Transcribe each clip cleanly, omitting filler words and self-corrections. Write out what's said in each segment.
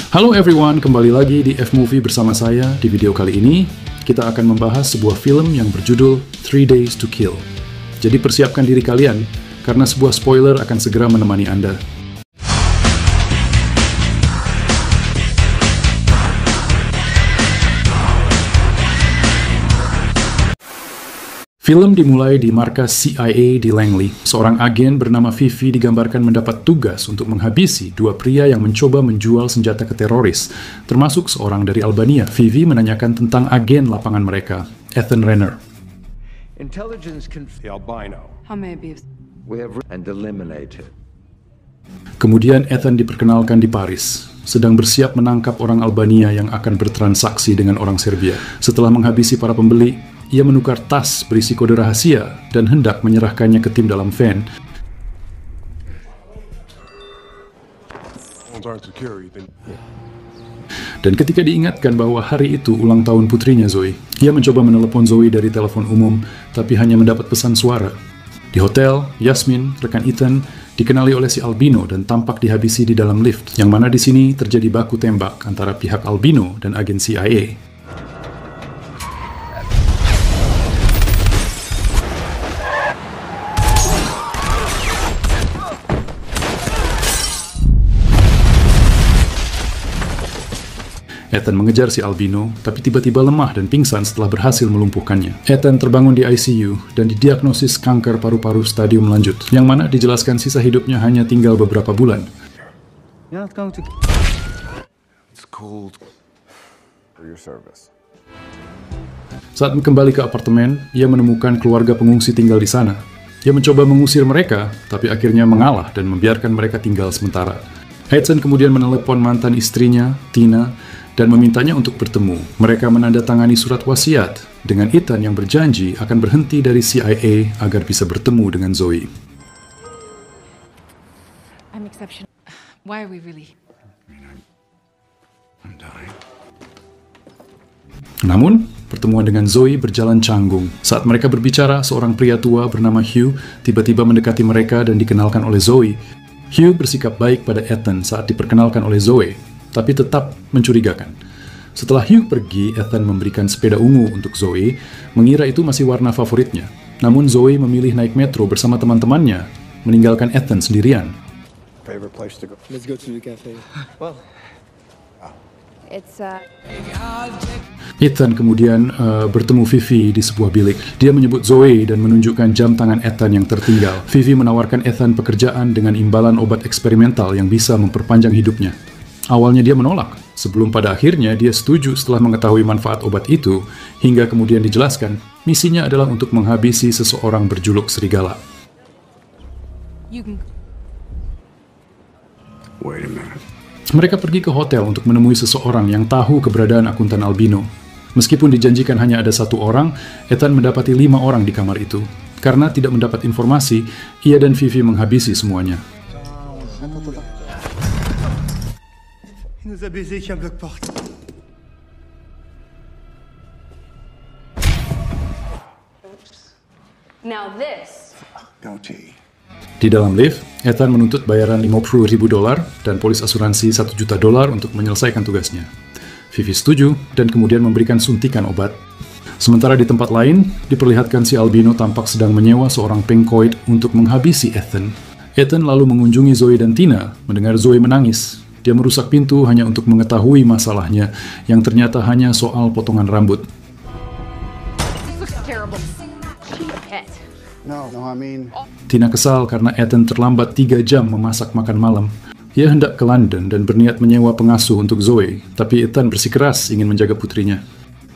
Halo everyone, kembali lagi di F-Movie bersama saya. Di video kali ini, kita akan membahas sebuah film yang berjudul 3 Days to Kill. Jadi persiapkan diri kalian, karena sebuah spoiler akan segera menemani Anda. Film dimulai di markas CIA di Langley. Seorang agen bernama Vivi digambarkan mendapat tugas untuk menghabisi dua pria yang mencoba menjual senjata ke teroris, termasuk seorang dari Albania. Vivi menanyakan tentang agen lapangan mereka, Ethan Renner. Intelligence the albino. How may it be? We have and eliminated. Kemudian Ethan diperkenalkan di Paris, sedang bersiap menangkap orang Albania yang akan bertransaksi dengan orang Serbia. Setelah menghabisi para pembeli, ia menukar tas berisi kode rahasia dan hendak menyerahkannya ke tim dalam van. Dan ketika diingatkan bahwa hari itu ulang tahun putrinya Zoe, ia mencoba menelepon Zoe dari telepon umum, tapi hanya mendapat pesan suara. Di hotel, Yasmin, rekan Ethan, dikenali oleh si albino dan tampak dihabisi di dalam lift, yang mana di sini terjadi baku tembak antara pihak albino dan agen CIA. Ethan mengejar si albino, tapi tiba-tiba lemah dan pingsan setelah berhasil melumpuhkannya. Ethan terbangun di ICU dan didiagnosis kanker paru-paru stadium lanjut, yang mana dijelaskan sisa hidupnya hanya tinggal beberapa bulan. Saat kembali ke apartemen, ia menemukan keluarga pengungsi tinggal di sana. Ia mencoba mengusir mereka, tapi akhirnya mengalah dan membiarkan mereka tinggal sementara. Ethan kemudian menelepon mantan istrinya, Tina, dan memintanya untuk bertemu. Mereka menandatangani surat wasiat dengan Ethan yang berjanji akan berhenti dari CIA agar bisa bertemu dengan Zoe. I'm exceptional. Why are we really? I'm dying. Namun, pertemuan dengan Zoe berjalan canggung. Saat mereka berbicara, seorang pria tua bernama Hugh tiba-tiba mendekati mereka dan dikenalkan oleh Zoe. Hugh bersikap baik pada Ethan saat diperkenalkan oleh Zoe, tapi tetap mencurigakan. Setelah Hugh pergi, Ethan memberikan sepeda ungu untuk Zoe, mengira itu masih warna favoritnya. Namun Zoe memilih naik metro bersama teman-temannya, meninggalkan Ethan sendirian. Favorite place to go? Let's go to the cafe. Well, It's Ethan kemudian bertemu Vivi di sebuah bilik. Dia menyebut Zoe dan menunjukkan jam tangan Ethan yang tertinggal. Vivi menawarkan Ethan pekerjaan dengan imbalan obat eksperimental yang bisa memperpanjang hidupnya. Awalnya dia menolak, sebelum pada akhirnya dia setuju setelah mengetahui manfaat obat itu, hingga kemudian dijelaskan, misinya adalah untuk menghabisi seseorang berjuluk serigala. you can. wait a minute. Mereka pergi ke hotel untuk menemui seseorang yang tahu keberadaan akuntan albino. Meskipun dijanjikan hanya ada satu orang, Ethan mendapati 5 orang di kamar itu. Karena tidak mendapat informasi, ia dan Vivi menghabisi semuanya. Il nous a baisé qu'un bloc porte. Now this. Goatee. Di dalam lift, Ethan menuntut bayaran $50.000 dan polis asuransi $1 juta untuk menyelesaikan tugasnya. Vivi setuju dan kemudian memberikan suntikan obat. Sementara di tempat lain, diperlihatkan si albino tampak sedang menyewa seorang pengkoid untuk menghabisi Ethan. Ethan lalu mengunjungi Zoe dan Tina, mendengar Zoe menangis. Dia merusak pintu hanya untuk mengetahui masalahnya, yang ternyata hanya soal potongan rambut. This looks terrible. Pet. No, I mean... Tina kesal karena Ethan terlambat 3 jam memasak makan malam. Ia hendak ke London dan berniat menyewa pengasuh untuk Zoe, tapi Ethan bersikeras ingin menjaga putrinya.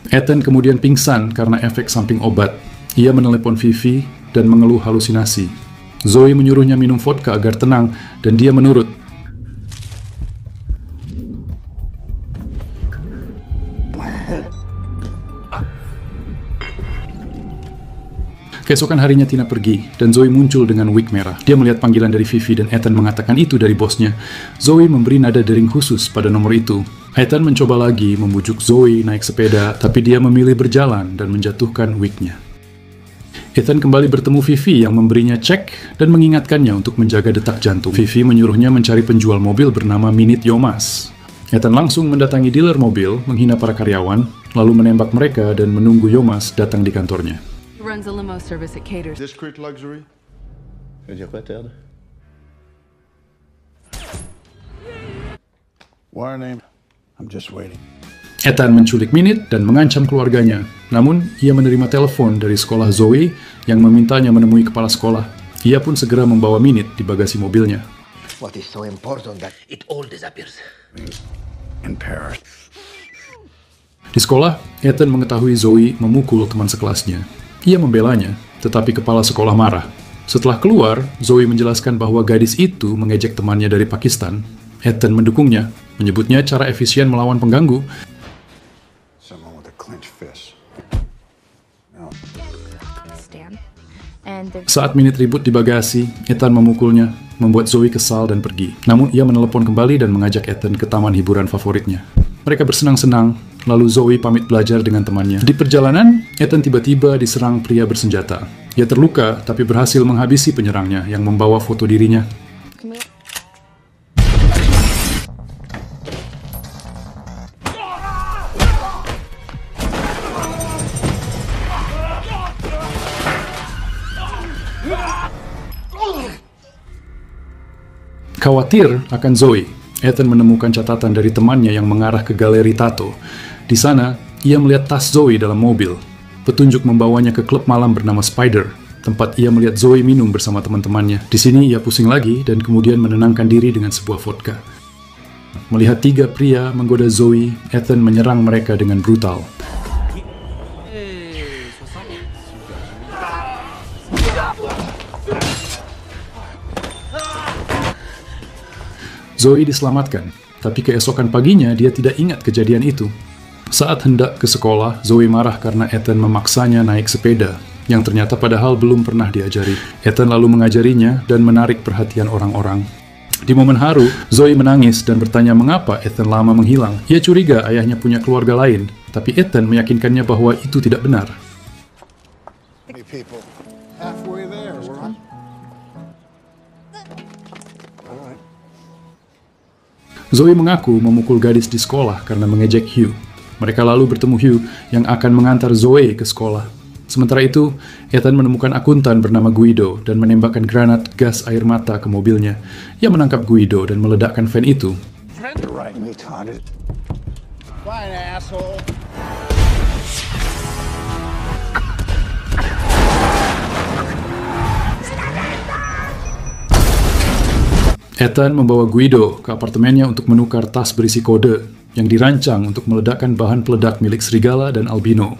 Ethan kemudian pingsan karena efek samping obat. Ia menelepon Vivi dan mengeluh halusinasi. Zoe menyuruhnya minum vodka agar tenang, dan dia menurut. Keesokan harinya Tina pergi, dan Zoe muncul dengan wig merah. Dia melihat panggilan dari Vivi dan Ethan mengatakan itu dari bosnya. Zoe memberi nada dering khusus pada nomor itu. Ethan mencoba lagi membujuk Zoe naik sepeda, tapi dia memilih berjalan dan menjatuhkan wignya. Ethan kembali bertemu Vivi yang memberinya cek dan mengingatkannya untuk menjaga detak jantung. Vivi menyuruhnya mencari penjual mobil bernama Minit Yomas. Ethan langsung mendatangi dealer mobil, menghina para karyawan, lalu menembak mereka dan menunggu Yomas datang di kantornya. He runs a limo service at Caters. Discreet luxury? Ça veut dire quoi, Ted? Wire name? I'm just waiting. Ethan menculik Minute dan mengancam keluarganya. Namun, ia menerima telepon dari sekolah Zoe yang memintanya menemui kepala sekolah. Ia pun segera membawa Minute di bagasi mobilnya. What is so important that it all disappears? In Paris. Di sekolah, Ethan mengetahui Zoe memukul teman sekelasnya. Ia membelanya, tetapi kepala sekolah marah. Setelah keluar, Zoe menjelaskan bahwa gadis itu mengejek temannya dari Pakistan. Ethan mendukungnya, menyebutnya cara efisien melawan pengganggu. Someone with a clenched fist. No. Stand. And the Saat Minute ribut di bagasi, Ethan memukulnya, membuat Zoe kesal dan pergi. Namun ia menelepon kembali dan mengajak Ethan ke taman hiburan favoritnya. Mereka bersenang-senang, lalu Zoe pamit belajar dengan temannya. Di perjalanan, Ethan tiba-tiba diserang pria bersenjata. Ia terluka, tapi berhasil menghabisi penyerangnya yang membawa foto dirinya. Khawatir akan Zoe, Ethan menemukan catatan dari temannya yang mengarah ke galeri tato. Di sana, ia melihat tas Zoe dalam mobil. Petunjuk membawanya ke klub malam bernama Spider, tempat ia melihat Zoe minum bersama teman-temannya. Di sini ia pusing lagi dan kemudian menenangkan diri dengan sebuah vodka. Melihat 3 pria menggoda Zoe, Ethan menyerang mereka dengan brutal. Zoe diselamatkan, tapi keesokan paginya dia tidak ingat kejadian itu. Saat hendak ke sekolah, Zoe marah karena Ethan memaksanya naik sepeda, yang ternyata padahal belum pernah diajari. Ethan lalu mengajarinya dan menarik perhatian orang-orang. Di momen haru, Zoe menangis dan bertanya mengapa Ethan lama menghilang. Ia curiga ayahnya punya keluarga lain, tapi Ethan meyakinkannya bahwa itu tidak benar. Many people. Halfway there. We're on. All right. Zoe mengaku memukul gadis di sekolah karena mengejek Hugh. Mereka lalu bertemu Hugh yang akan mengantar Zoe ke sekolah. Sementara itu, Ethan menemukan akuntan bernama Guido dan menembakkan granat gas air mata ke mobilnya. Ia menangkap Guido dan meledakkan van itu. You're right, me, Todd. Fine, asshole. Ethan membawa Guido ke apartemennya untuk menukar tas berisi kode yang dirancang untuk meledakkan bahan peledak milik serigala dan albino.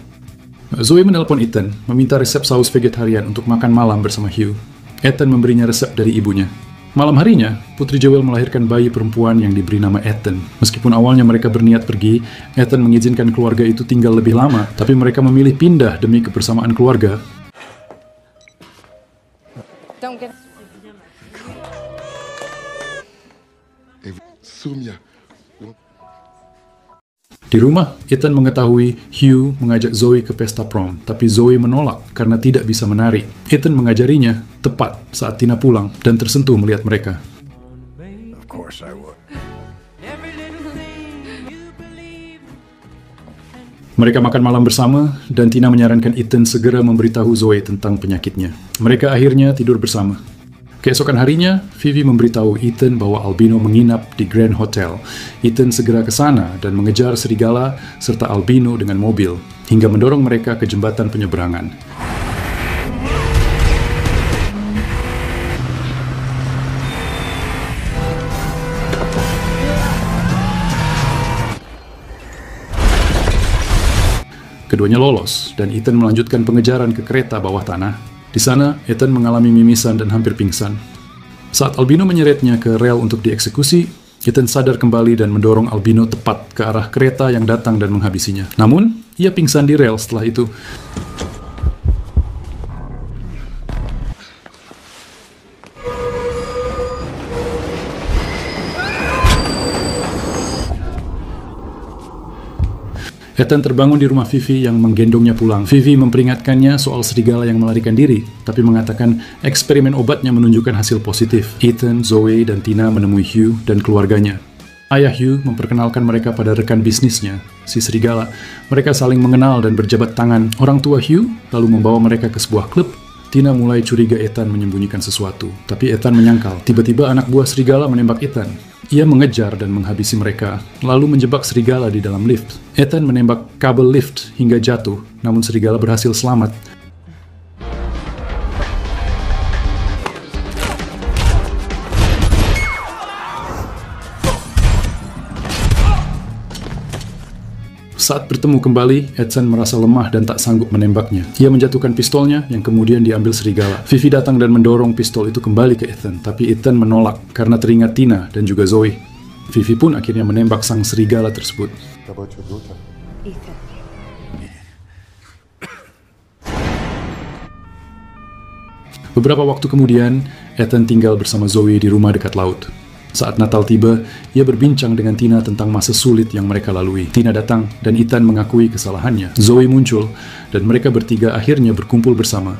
Zoe menelpon Ethan, meminta resep saus vegetarian untuk makan malam bersama Hugh. Ethan memberinya resep dari ibunya. Malam harinya, Putri Jewel melahirkan bayi perempuan yang diberi nama Ethan. Meskipun awalnya mereka berniat pergi, Ethan mengizinkan keluarga itu tinggal lebih lama, tapi mereka memilih pindah demi kebersamaan keluarga. don't get Sumia. Di rumah, Ethan mengetahui Hugh mengajak Zoe ke pesta prom, tapi Zoe menolak karena tidak bisa menari. Ethan mengajarinya tepat saat Tina pulang dan tersentuh melihat mereka. Of course I would. Mereka makan malam bersama, dan Tina menyarankan Ethan segera memberitahu Zoe tentang penyakitnya. Mereka akhirnya tidur bersama. Keesokan harinya, Vivi memberitahu Ethan bahwa Albino menginap di Grand Hotel. Ethan segera ke sana dan mengejar serigala serta Albino dengan mobil, hingga mendorong mereka ke jembatan penyeberangan. Keduanya lolos, dan Ethan melanjutkan pengejaran ke kereta bawah tanah. Di sana, Ethan mengalami mimisan dan hampir pingsan. Saat Albino menyeretnya ke rel untuk dieksekusi, Ethan sadar kembali dan mendorong Albino tepat ke arah kereta yang datang dan menghabisinya. Namun, ia pingsan di rel setelah itu. Ethan terbangun di rumah Vivi yang menggendongnya pulang. Vivi memperingatkannya soal serigala yang melarikan diri, tapi mengatakan eksperimen obatnya menunjukkan hasil positif. Ethan, Zoe, dan Tina menemui Hugh dan keluarganya. Ayah Hugh memperkenalkan mereka pada rekan bisnisnya, si serigala. Mereka saling mengenal dan berjabat tangan. Orang tua Hugh lalu membawa mereka ke sebuah klub. Tina mulai curiga Ethan menyembunyikan sesuatu, tapi Ethan menyangkal. Tiba-tiba anak buah serigala menembak Ethan. Ia mengejar dan menghabisi mereka, lalu menjebak serigala di dalam lift. Ethan menembak kabel lift hingga jatuh, namun serigala berhasil selamat. Saat bertemu kembali, Ethan merasa lemah dan tak sanggup menembaknya. Ia menjatuhkan pistolnya yang kemudian diambil serigala. Vivi datang dan mendorong pistol itu kembali ke Ethan, tapi Ethan menolak karena teringat Tina dan juga Zoe. Vivi pun akhirnya menembak sang serigala tersebut. Ethan. Beberapa waktu kemudian, Ethan tinggal bersama Zoe di rumah dekat laut. Saat Natal tiba, ia berbincang dengan Tina tentang masa sulit yang mereka lalui. Tina datang dan Ethan mengakui kesalahannya. Zoe muncul dan mereka bertiga akhirnya berkumpul bersama.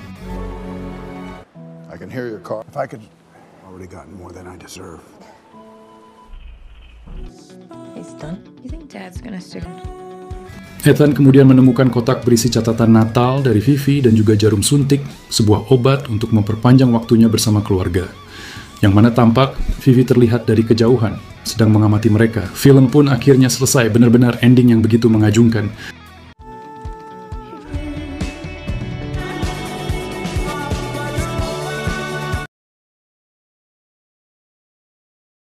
I can hear your car. If I could, already gotten more than I deserve. He's done. You think Dad's gonna sue? Ethan kemudian menemukan kotak berisi catatan Natal dari Vivi dan juga jarum suntik, sebuah obat untuk memperpanjang waktunya bersama keluarga. Yang mana tampak Vivi terlihat dari kejauhan, sedang mengamati mereka. Film pun akhirnya selesai, benar-benar ending yang begitu mengagumkan.